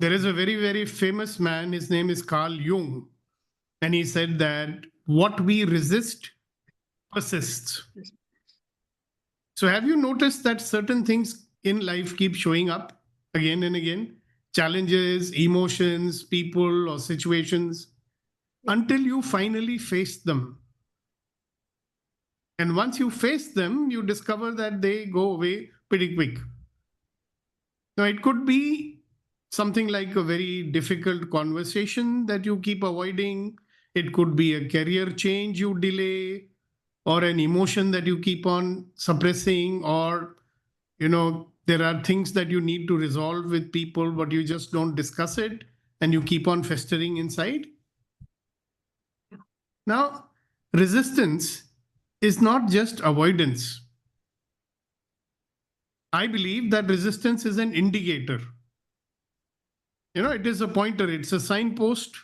There is a very, very famous man. His name is Carl Jung. And he said that what we resist persists. So have you noticed that certain things in life keep showing up again and again? Challenges, emotions, people, or situations until you finally face them. And once you face them, you discover that they go away pretty quick. Now, it could be something like a very difficult conversation that you keep avoiding. It could be a career change you delay, or an emotion that you keep on suppressing, or, there are things that you need to resolve with people, but you just don't discuss it and you keep on festering inside. Now, resistance is not just avoidance. I believe that resistance is an indicator. It is a pointer, it's a signpost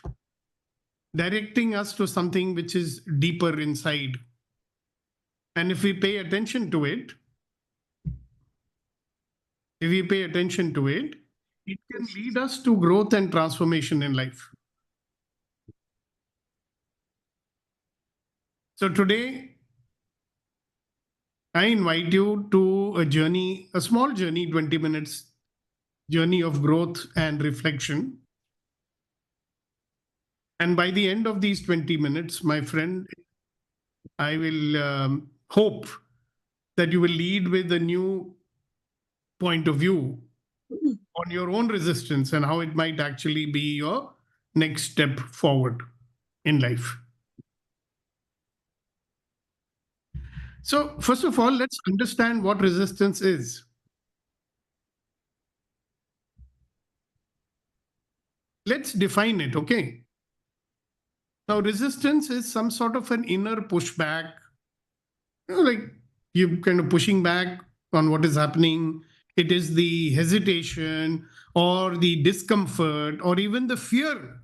directing us to something which is deeper inside. And if we pay attention to it, it can lead us to growth and transformation in life. So today, I invite you to a small journey, 20 minutes journey of growth and reflection. And by the end of these 20 minutes, my friend, I will hope that you will lead with a new point of view on your own resistance and how it might actually be your next step forward in life. So, first of all, let's understand what resistance is. Let's define it, okay? Now, resistance is some sort of an inner pushback, like you're kind of pushing back on what is happening. It is the hesitation or the discomfort or even the fear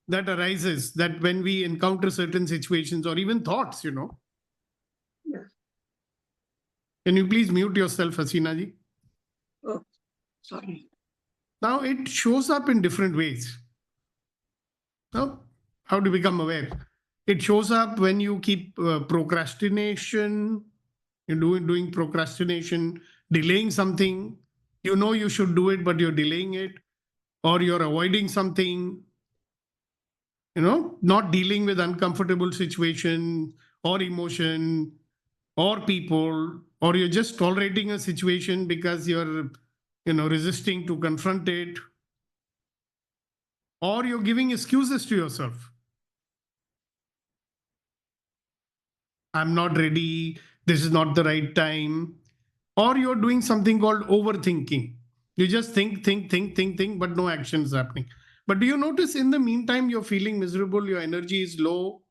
that arises that when we encounter certain situations or even thoughts. Yeah. Can you please mute yourself, Hasina ji? Oh, sorry. Now, it shows up in different ways. Now, how to become aware? It shows up when you keep procrastination, you're doing procrastination, delaying something. You should do it, but you're delaying it, or you're avoiding something, not dealing with uncomfortable situation or emotion or people, or you're just tolerating a situation because you're, resisting to confront it, or you're giving excuses to yourself. I'm not ready. This is not the right time. Or you're doing something called overthinking. You just think, but no action is happening. But do you notice in the meantime, you're feeling miserable, your energy is low.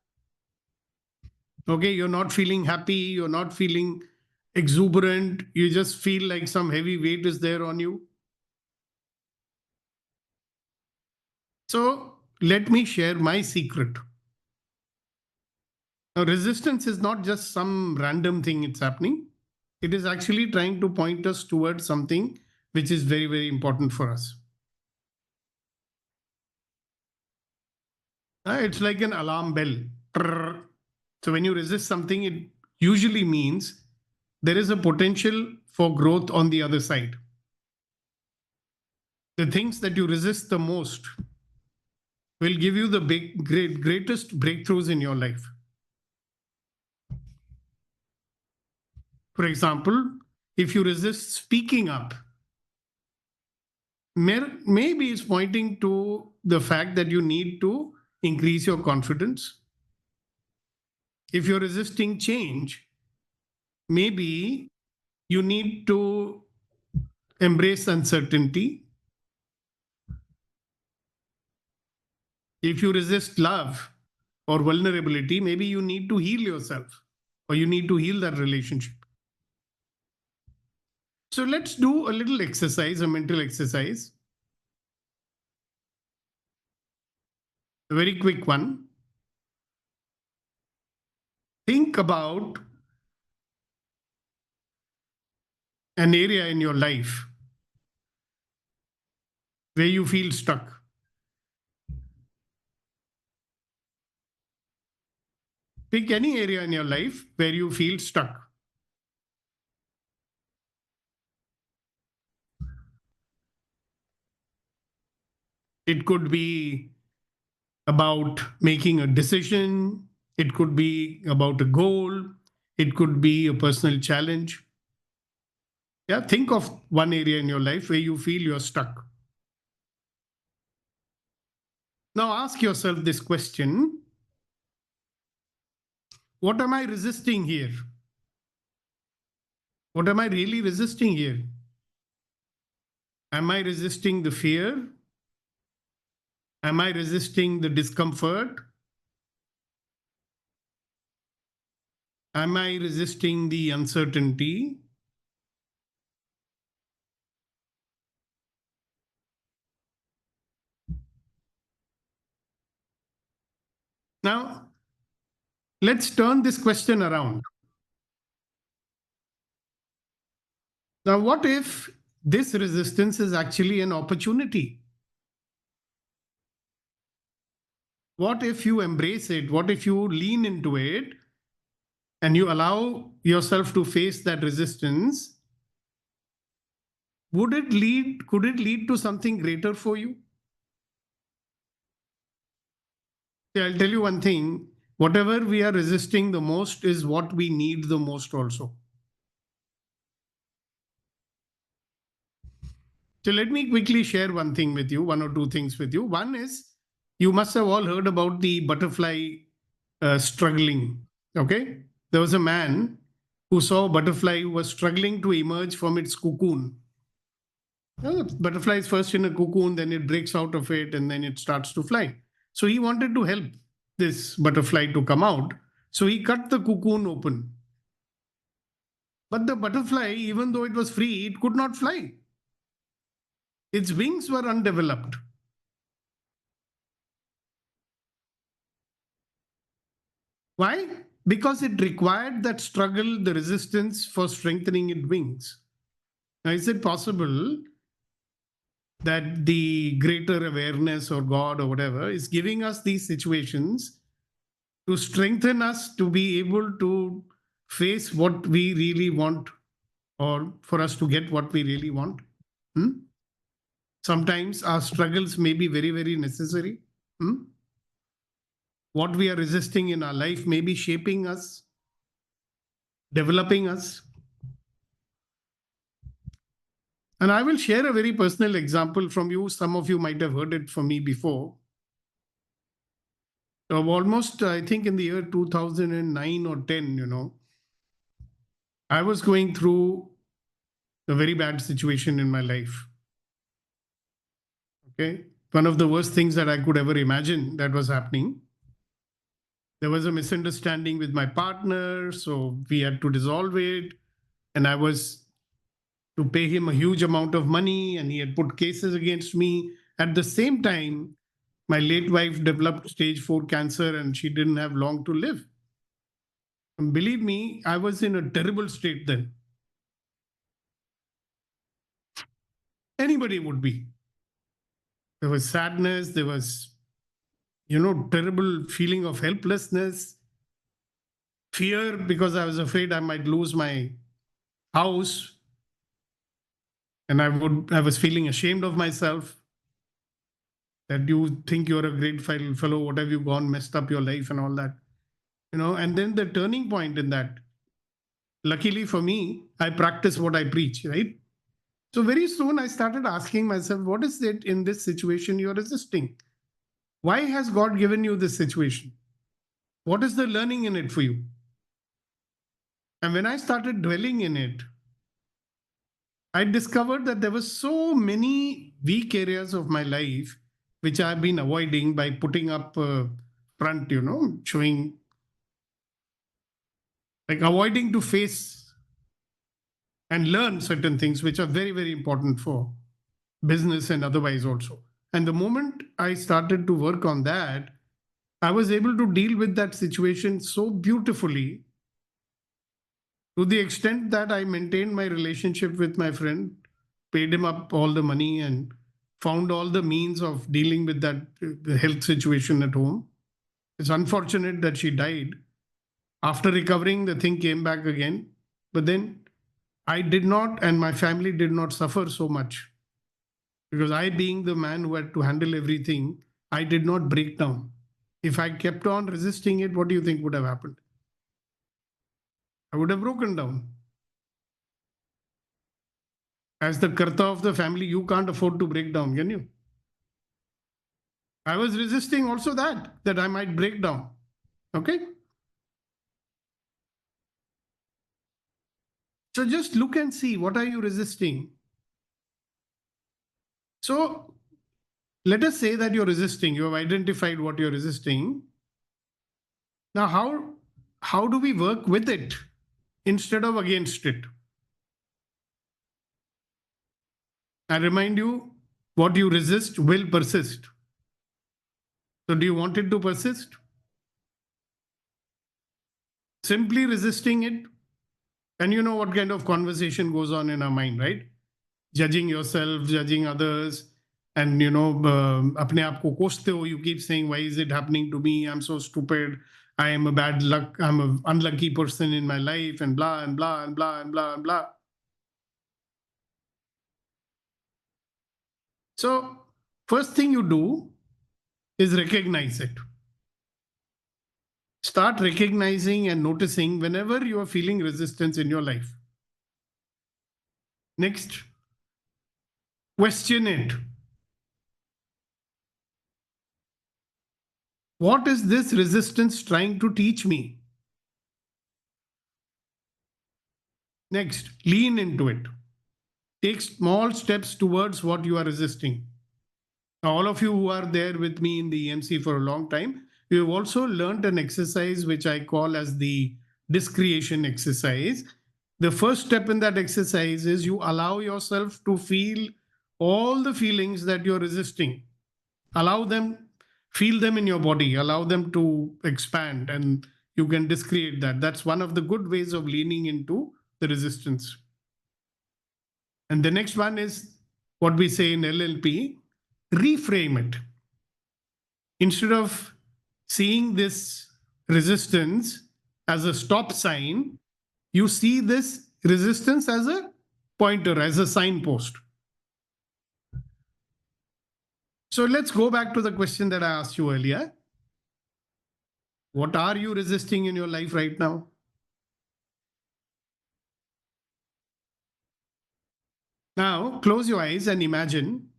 Okay, you're not feeling happy, you're not feeling exuberant, you just feel like some heavy weight is there on you. So let me share my secret. Now, resistance is not just some random thing it's happening. It is actually trying to point us towards something which is very, very important for us. It's like an alarm bell. Trrr. So when you resist something, it usually means there is a potential for growth on the other side. The things that you resist the most will give you the greatest breakthroughs in your life. For example, if you resist speaking up, maybe it's pointing to the fact that you need to increase your confidence. If you're resisting change, maybe you need to embrace uncertainty. If you resist love or vulnerability, maybe you need to heal yourself or you need to heal that relationship. So let's do a little exercise, a mental exercise. A very quick one. Think about an area in your life where you feel stuck. Pick any area in your life where you feel stuck. It could be about making a decision, it could be about a goal, it could be a personal challenge. Yeah, think of one area in your life where you feel you're stuck. Now ask yourself this question: what am I resisting here? What am I really resisting here? Am I resisting the fear? Am I resisting the discomfort? Am I resisting the uncertainty? Now, let's turn this question around. Now, what if this resistance is actually an opportunity? What if you embrace it? What if you lean into it and you allow yourself to face that resistance? Could it lead to something greater for you? See, I'll tell you one thing: whatever we are resisting the most is what we need the most, also. So, let me quickly share one thing with you, one or two things with you. One is, you must have all heard about the butterfly struggling. Okay. There was a man who saw a butterfly who was struggling to emerge from its cocoon. Butterfly is first in a cocoon, then it breaks out of it, and then it starts to fly. So he wanted to help this butterfly to come out. So he cut the cocoon open. But the butterfly, even though it was free, it could not fly. Its wings were undeveloped. Why? Because it required that struggle, the resistance for strengthening its wings. Now, is it possible that the greater awareness or God or whatever is giving us these situations to strengthen us to be able to face what we really want, or for us to get what we really want? Hmm? Sometimes our struggles may be very, very necessary. Hmm? What we are resisting in our life may be shaping us, developing us. And I will share a very personal example from you. Some of you might have heard it from me before. Almost, I think, in the year 2009 or 10, I was going through a very bad situation in my life. Okay. One of the worst things that I could ever imagine that was happening. There was a misunderstanding with my partner, so we had to dissolve it. And I was to pay him a huge amount of money, and he had put cases against me. At the same time, my late wife developed stage 4 cancer and she didn't have long to live. And believe me, I was in a terrible state then. Anybody would be. There was sadness, there was, terrible feeling of helplessness, fear because I was afraid I might lose my house. And I was feeling ashamed of myself, that you think you're a great fellow, what have you gone, messed up your life and all that. And then the turning point in that, luckily for me, I practice what I preach, right? So very soon I started asking myself, what is it in this situation you're resisting? Why has God given you this situation? What is the learning in it for you? And when I started dwelling in it, I discovered that there were so many weak areas of my life which I've been avoiding by putting up front, showing, like avoiding to face and learn certain things which are very, very important for business and otherwise also. And the moment I started to work on that, I was able to deal with that situation so beautifully, to the extent that I maintained my relationship with my friend, paid him up all the money, and found all the means of dealing with that the health situation at home. It's unfortunate that she died. After recovering, the thing came back again. But then I did not, and my family did not suffer so much because I, being the man who had to handle everything, I did not break down. If I kept on resisting it, what do you think would have happened? I would have broken down. As the karta of the family, you can't afford to break down, can you? I was resisting also that I might break down. Okay. So just look and see, what are you resisting? So let us say that you're resisting, you have identified what you're resisting. Now, how do we work with it instead of against it? I remind you, what you resist will persist. So do you want it to persist? Simply resisting it, and you know what kind of conversation goes on in our mind, right? Judging yourself, judging others, and apne aap ko koste ho, you keep saying, why is it happening to me? I'm so stupid. I am a bad luck. I'm an unlucky person in my life, and blah and blah and blah and blah and blah. So first thing you do is recognize it. Start recognizing and noticing whenever you are feeling resistance in your life. Next, question it. What is this resistance trying to teach me? Next, lean into it. Take small steps towards what you are resisting. Now, all of you who are there with me in the EMC for a long time, you have also learned an exercise which I call as the discretion exercise. The first step in that exercise is you allow yourself to feel all the feelings that you're resisting. Allow them, feel them in your body, allow them to expand, and you can discreate that. That's one of the good ways of leaning into the resistance. And the next one is what we say in LLP, reframe it. Instead of seeing this resistance as a stop sign, you see this resistance as a pointer, as a signpost. So let's go back to the question that I asked you earlier. What are you resisting in your life right now? Now, close your eyes and imagine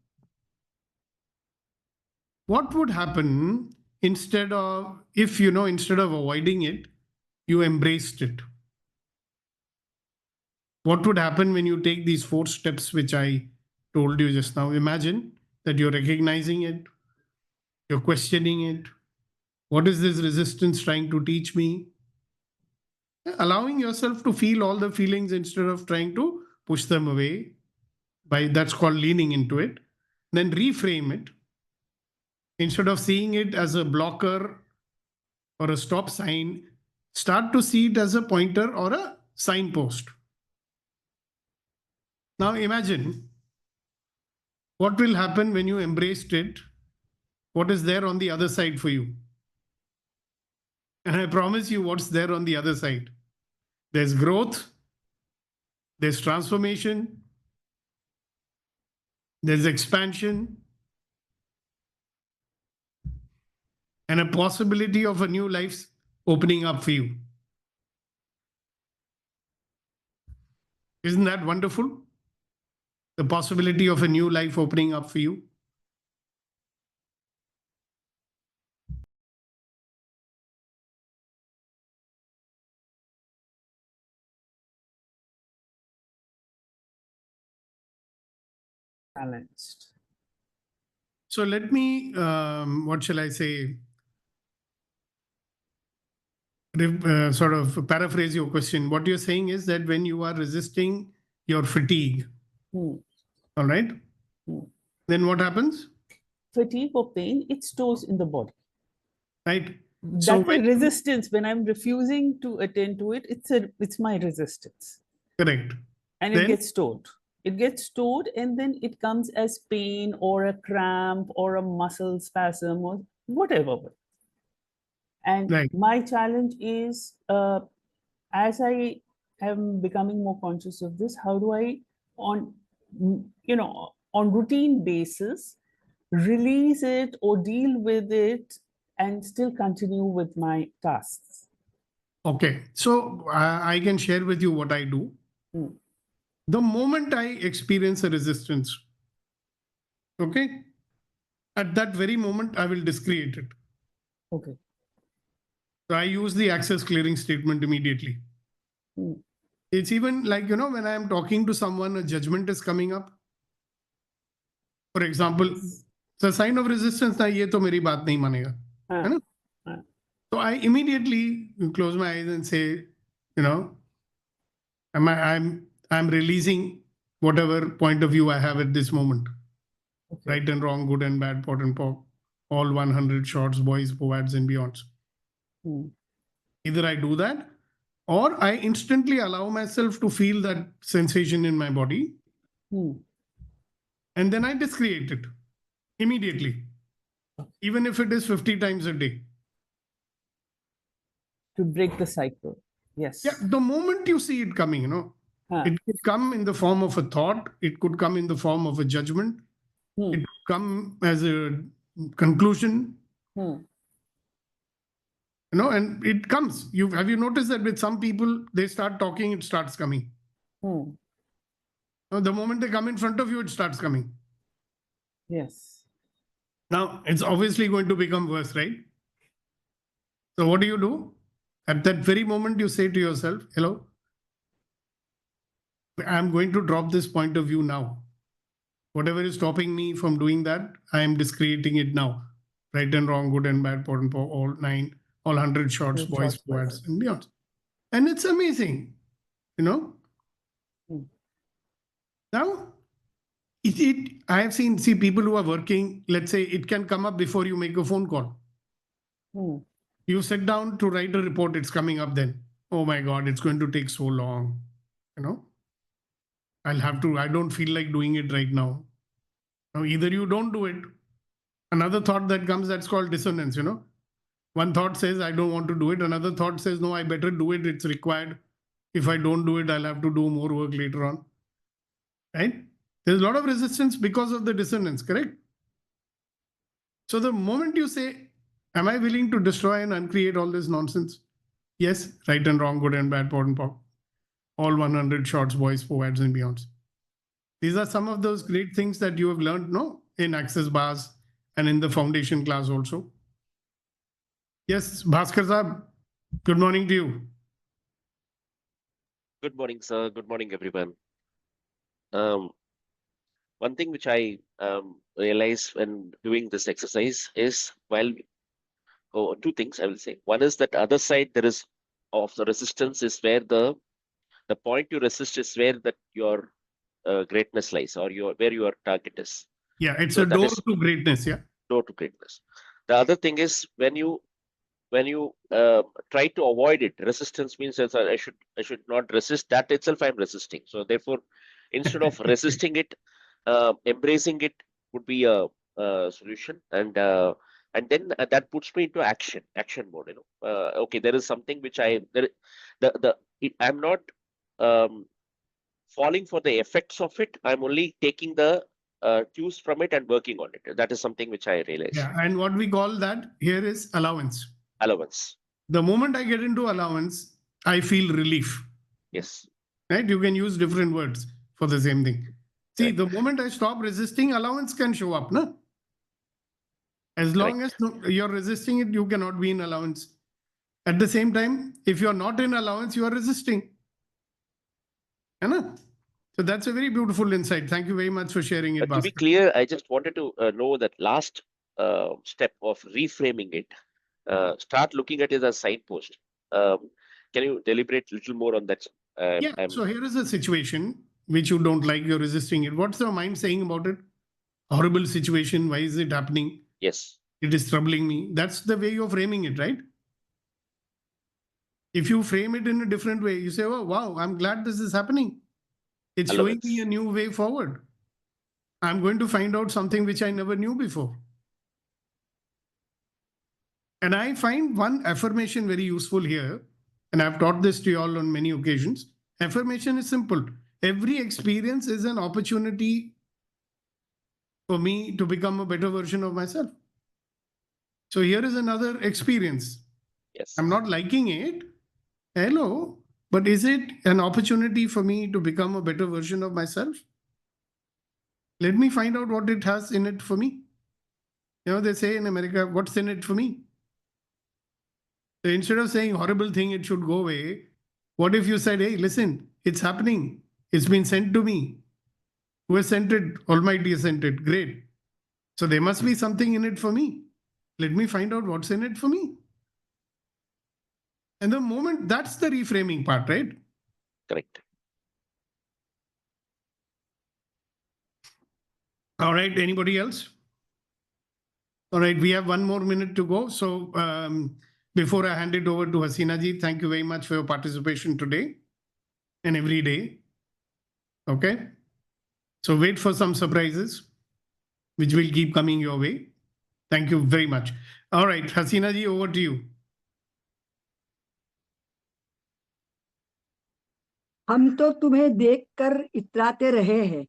what would happen instead of avoiding it, you embraced it. What would happen when you take these 4 steps which I told you just now? Imagine that you're recognizing it, you're questioning it. What is this resistance trying to teach me? Allowing yourself to feel all the feelings instead of trying to push them away. That's called leaning into it. Then reframe it. Instead of seeing it as a blocker or a stop sign, start to see it as a pointer or a signpost. Now imagine what will happen when you embraced it. What is there on the other side for you? And I promise you what's there on the other side. There's growth, there's transformation, there's expansion, and a possibility of a new life opening up for you. Isn't that wonderful? The possibility of a new life opening up for you. Balanced. So let me, what shall I say, sort of paraphrase your question. What you're saying is that when you are resisting your fatigue, all right, then what happens? Fatigue or pain, it stores in the body. Right. So when resistance, when I'm refusing to attend to it, it's my resistance. Correct. And it gets stored. It gets stored and then it comes as pain or a cramp or a muscle spasm or whatever. And Right. my challenge is, as I am becoming more conscious of this, how do I, on on routine basis, release it or deal with it and still continue with my tasks? Okay. So I can share with you what I do. Mm. The moment I experience a resistance, okay, at that very moment, I will discreate it. Okay. So I use the access clearing statement immediately. Mm. It's even like, when I am talking to someone, a judgment is coming up. For example, Yes. it's a sign of resistance ना ये तो मेरी बात नहीं मानेगा, है Ah, ना? ah, So I immediately close my eyes and say, you know, I'm releasing whatever point of view I have at this moment, okay. right and wrong, good and bad, pot and pock, all 100 shorts, boys, poads, and beyonds. Mm. Either I do that, or I instantly allow myself to feel that sensation in my body, Mm. and then I discreate it immediately, even if it is 50 times a day. To break the cycle. Yeah, Yes. the moment you see it coming, Ah. it could come in the form of a thought, it could come in the form of a judgment, it Mm. could come as a conclusion, Mm. and it comes. Have you noticed that with some people, they start talking, it starts coming. Mm. The moment they come in front of you, it starts coming. Yes. Now, it's obviously going to become worse, right? So, what do? At that very moment, you say to yourself, hello, I'm going to drop this point of view now. Whatever is stopping me from doing that, I am discreating it now. Right and wrong, good and bad, pot and pock, all nine, all 100 shorts, No boys, choice but poets, and beyond. And it's amazing, you know. Mm. Now, I have see people who are working, let's say it can come up before you make a phone call. Mm. You sit down to write a report, it's coming up then. Oh my God, it's going to take so long. You know, I don't feel like doing it right now. Now, either you don't do it. Another thought that comes, that's called dissonance. One thought says, I don't want to do it. Another thought says, no, I better do it. It's required. If I don't do it, I'll have to do more work later on. Right? There's a lot of resistance because of the dissonance, correct? So the moment you say, am I willing to destroy and uncreate all this nonsense? Yes, right and wrong, good and bad, pot and pop. All 100 shorts, boys, poads, and beyonds. These are some of those great things that you have learned, no, in Access Bars and in the foundation class also. Yes, Bhaskar Saab, good morning to you. Good morning, sir. Good morning, everyone. One thing which I realize when doing this exercise is two things I will say. One is that other side there is of the resistance is where the point you resist is where that your greatness lies or where your target is. Yeah, it's So a that door is to greatness. Yeah. door to greatness. The other thing is when you try to avoid it, resistance means that I should not resist. That itself I'm resisting. So therefore, instead of resisting it, embracing it would be a solution, and then that puts me into action mode. Okay, there is something which I'm not um, falling for the effects of it. I'm only taking the cues from it and working on it. That is something which I realized. Yeah. And what we call that here is allowance. Allowance. The moment I get into allowance, I feel relief. Yes. Right? You can use different words for the same thing. See, Correct. the moment I stop resisting, allowance can show up. No? As long as you're resisting it, you cannot be in allowance. At the same time, if you're not in allowance, you are resisting. Anna? So that's a very beautiful insight. Thank you very much for sharing it, To be Bhaskar. clear, I just wanted to know that last step of reframing it. Start looking at it as a signpost. Can you deliberate a little more on that? Yeah. So here is a situation which you don't like, you're resisting it. What's your mind saying about it? Horrible situation. Why is it happening? Yes. It is troubling me. That's the way you're framing it, right? If you frame it in a different way, you say, oh, wow, I'm glad this is happening. It's showing me a new way forward. I'm going to find out something which I never knew before. And I find one affirmation very useful here, and I've taught this to you all on many occasions. Affirmation is simple. Every experience is an opportunity for me to become a better version of myself. So here is another experience. Yes. I'm not liking it. Hello. But is it an opportunity for me to become a better version of myself? Let me find out what it has in it for me. You know, they say in America, what's in it for me? So instead of saying horrible thing, it should go away. What if you said, hey, listen, it's happening. It's been sent to me. Who has sent it? Almighty has sent it. Great. So there must be something in it for me. Let me find out what's in it for me. And the moment, that's the reframing part, right? Correct. All right. Anybody else? All right. We have 1 more minute to go. So before I hand it over to Hasina ji, thank you very much for your participation today and every day. Okay. So wait for some surprises, which will keep coming your way. Thank you very much. All right. Hasina ji, over to you. हम तो तुम्हें देखकर इतराते रहे हैं,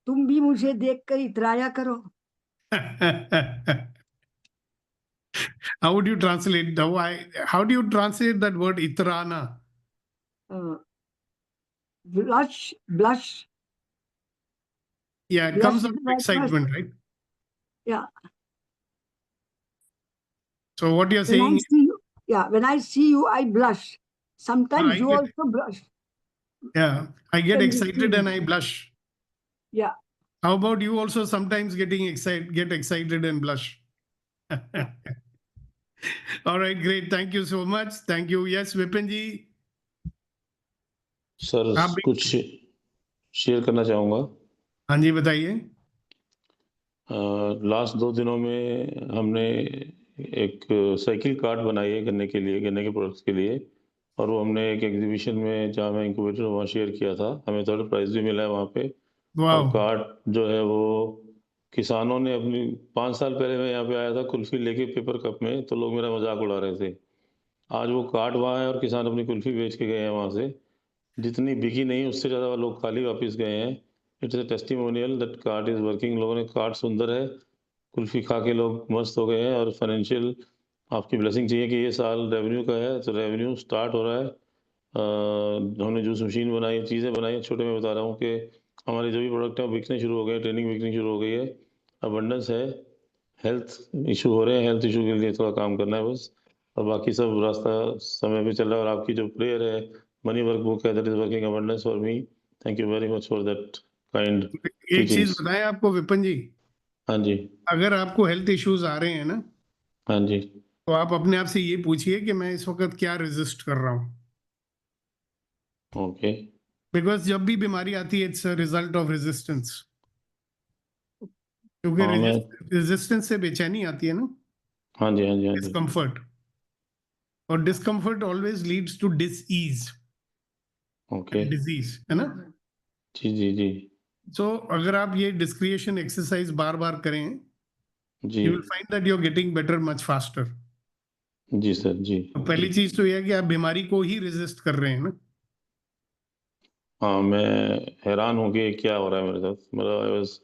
तुम भी मुझे देखकर इतराया करो. How would you translate how do you translate that word itrana? Blush. Yeah, it Blush comes is out the of right word. excitement, right? Yeah. So what you're When I saying, see you, when I see you, I blush. Sometimes I you get, also blush. yeah, I get When you see excited me. and I blush. Yeah. How about you also sometimes get excited and blush? All right, great. Thank you so much. Thank you. Yes, Vipin ji. Sir आप भी कुछ share करना चाहूँगा. हाँ जी, बताइए. Last 2 दिनों में हमने एक साइकिल कार्ट बनाई है गन्ने के प्रोडक्ट्स के लिए, और वो हमने एक एग्जीबिशन में जहाँ मैं इंक्यूबेटर वहाँ शेयर किया था. हमें थर्ड प्राइज भी मिला है वहाँ पे. और वाह. कार्ट जो है वो किसानों ने अपनी 5 साल पहले मैं यहाँ पे आया था कुल्फी लेके पेपर कप में, तो लोग मेरा मजाक उड़ा रहे थे. आज वो कार्ट वहाँ है और किसान अपनी कुल्फी बेच के गए हैं वहाँ से. जितनी बिकी नहीं उससे ज़्यादा लोग खाली वापस गए हैं. It's a testimonial that cart is working. लोगों ने कार्ट सुंदर है, कुल्फी खा के लोग मस्त हो गए हैं. और फाइनेंशियल आपकी ब्लेसिंग चाहिए कि ये साल रेवेन्यू का है, तो रेवेन्यू स्टार्ट हो रहा है. हमने जूस मशीन बनाई, चीज़ें बनाई. छोटे में बता रहा हूँ कि हमारे जो भी प्रोडक्ट हैं बिकने शुरू हो गए, ट्रेनिंग बिकनी शुरू हो गई है. अबंडेंस है. हेल्थ इशू हो रहे हैं, हेल्थ इशू के लिए थोड़ा काम करना है बस, और बाकी सब रास्ता समय पे चल रहा है. और आपकी जो प्रेयर है, मनी वर्कबुक है, that is working abundance for me. Thank you very much for that kind एक चीज टीचिंग्स. बताएं आपको विपिन जी, हाँ जी. अगर आपको हेल्थ इश्यूज आ रहे हैं ना, हाँ जी. तो आप अपने आप से ये पूछिए कि मैं इस वक्त क्या रेजिस्ट कर रहा हूँ. ओके. बिकॉज जब भी बीमारी आती है इट्स रिजल्ट ऑफ रेजिस्टेंस. क्योंकि हाँ मैं रेजिस्टेंस से बेचैनी आती है ना, हाँ जी, हाँ जी, हाँ जी. डिस्कम्फर्ट. और discomfort always leads to disease okay. And disease, है ना. जी जी जी. सो अगर आप ये डिस्क्रिएशन एक्सरसाइज बार बार करें, जी you will find that you are getting better much faster. जी सर. जी पहली जी. चीज तो यह है कि आप बीमारी को ही रेजिस्ट कर रहे हैं ना. हाँ मैं हैरान हूँ कि क्या हो रहा है मेरे साथ. मतलब बस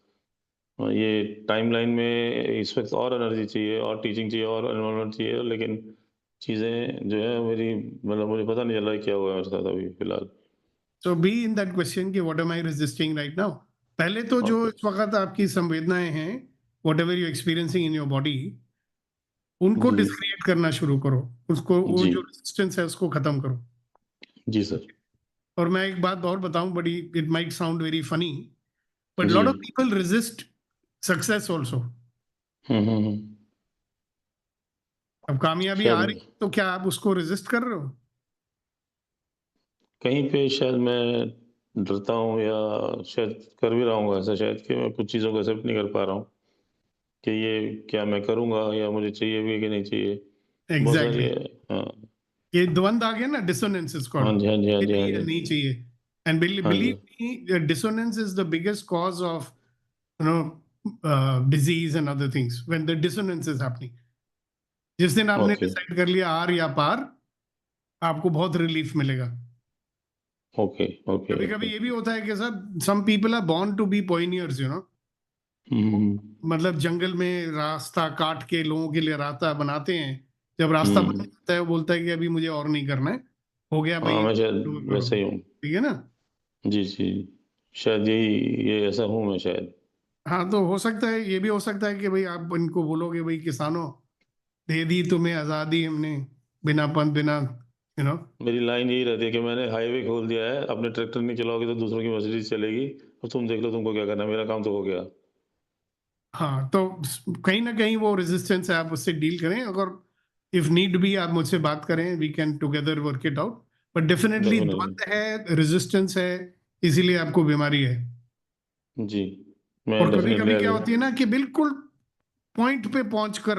ये टाइमलाइन में इस वक्त और एनर्जी चाहिए, और टीचिंग चाहिए, और एनवायरनमेंट चाहिए, लेकिन चीज़ें जो है मेरी, मतलब मुझे पता नहीं चल रहा है क्या हुआ है मेरे साथ अभी फिलहाल. सो बी इन दैट क्वेश्चन कि what am I resisting right now. पहले तो जो ओके. इस वक्त आपकी संवेदनाएं हैं, what ever you experiencing in your body, उनको जी डिस्क्रिएट करना शुरू करो. उसको, वो जी जो रेजिस्टेंस है उसको खत्म करो. जी सर. और मैं एक बात और बताऊं, बड़ी it might sound very funny, but जी. Lot of people resist success also. Hmm. अब कामयाबी आ रही शायद तो क्या आप उसको रेजिस्ट कर रहे हो? कहीं पे शायद मैं डरता हूँ, या शायद कर भी रहा हूँ ऐसा, शायद कि मैं कुछ चीज़ों को एक्सेप्ट नहीं कर पा रहा हूँ कि ये क्या मैं करूँगा, या मुझे चाहिए भी कि नहीं चाहिए. बहुत सारी. एग्जैक्टली. हाँ. ये द्वंद आ गया ना, डिसोनेंस इज हाँ कॉल्ड. जी, हाँ जी, हाँ जी, हाँ चाहिए या जी. नहीं चाहिए. And believe, हाँ जी। believe me, dissonance is the biggest cause of, disease and other things when the dissonance is happening. जिस दिन आपने ओके डिसाइड कर लिया आर या पार, आपको बहुत रिलीफ मिलेगा. ओके ओके कभी ओके कभी ये भी होता है कि sir, some people are born to be pioneers, हम्म मतलब जंगल में रास्ता काट के लोगों के लिए रास्ता बनाते हैं. जब रास्ता बन जाता है वो बोलता है कि अभी मुझे और नहीं करना है, हो गया भाई, हाँ मैं शायद करो. वैसा ही हूँ। ठीक है ना. जी जी, शायद ये ऐसा हूँ मैं शायद। हाँ, तो हो सकता है, ये भी हो सकता है कि भाई आप इनको बोलोगे, भाई किसानों, दे दी तुम्हें आजादी हमने, बिना पंथ बिना, यू नो मेरी लाइन यही रहती है कि मैंने हाईवे खोल दिया है, अपने ट्रैक्टर नहीं चलाओगे तो दूसरों की मर्सिडीज चलेगी, और तुम देख लो तुमको क्या करना है, मेरा काम तो हो गया। हाँ, तो कहीं ना कहीं वो रेजिस्टेंस है, आप उससे डील करें. अगर इफ नीड भी आप मुझसे बात करें, we can together work it out. But definitely definitely द्वंद है, रेजिस्टेंस है, इसीलिए आपको बीमारी है. जी, मैं और कभी डेफिनेटली कभी क्या एग्री। होती है ना कि बिल्कुल पॉइंट पे पहुंचकर,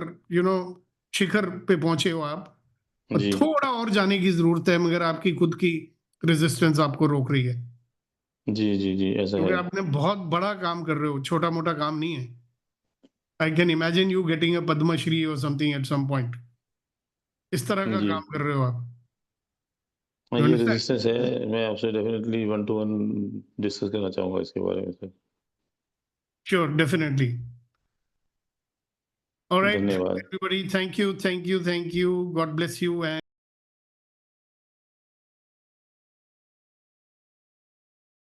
शिखर पे पहुंचे हो आप, और जी थोड़ा और जाने की जरूरत है, मगर आपकी खुद की रेजिस्टेंस आपको रोक रही है. जी जी जी, ऐसा क्योंकि है। आपने बहुत बड़ा काम कर रहे हो, छोटा मोटा काम नहीं है. I can imagine you getting a Padmashri और समथिंग एट सम पॉइंट. इस तरह का जी काम कर रहे हो आप. हाँ, यू ये अंडरस्टैंड? रेजिस्टेंस है, मैं आपसे डेफिनेटली 1 to 1 डिस्कस करना चाहूँगा इसके बारे में सर। Sure, definitely. ऑलराइट धन्यवाद। Everybody, thank you, thank you, thank you. God bless you.